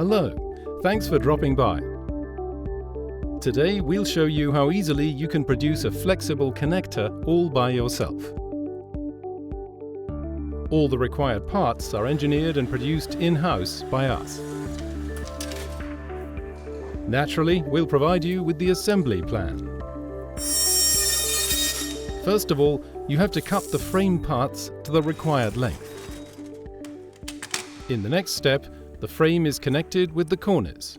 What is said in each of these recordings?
Hello, thanks for dropping by. Today we'll show you how easily you can produce a flexible connector all by yourself. All the required parts are engineered and produced in-house by us. Naturally, we'll provide you with the assembly plan. First of all, you have to cut the frame parts to the required length. In the next step, the frame is connected with the corners.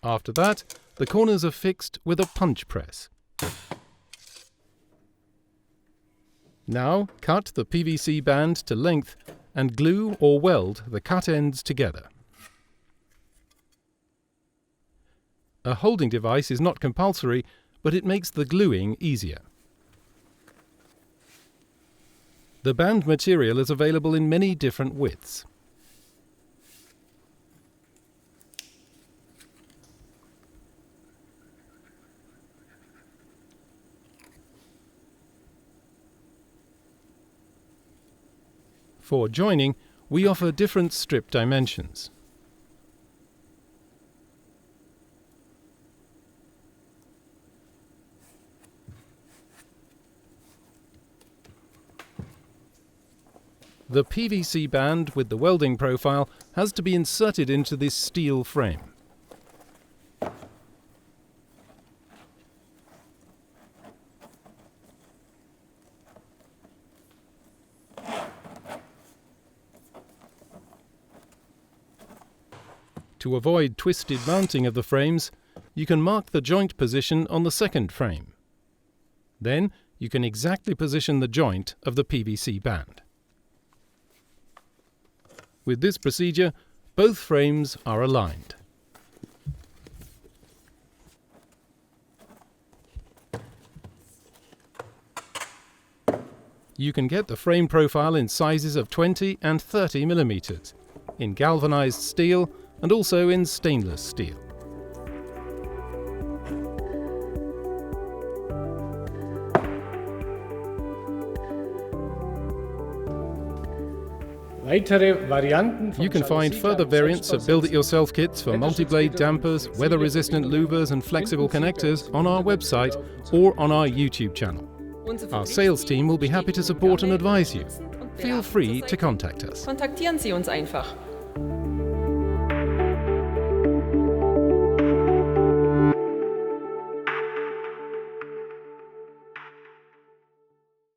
After that, the corners are fixed with a punch press. Now, cut the PVC band to length and glue or weld the cut ends together. A holding device is not compulsory, but it makes the gluing easier. The band material is available in many different widths. For joining, we offer different strip dimensions. The PVC band with the welding profile has to be inserted into this steel frame. To avoid twisted mounting of the frames, you can mark the joint position on the second frame. Then you can exactly position the joint of the PVC band. With this procedure, both frames are aligned. You can get the frame profile in sizes of 20 and 30 millimeters, in galvanized steel and also in stainless steel. You can find further variants of build-it-yourself kits for multi-blade dampers, weather-resistant louvers and flexible connectors on our website or on our YouTube channel. Our sales team will be happy to support and advise you. Feel free to contact us. Kontaktieren Sie uns einfach.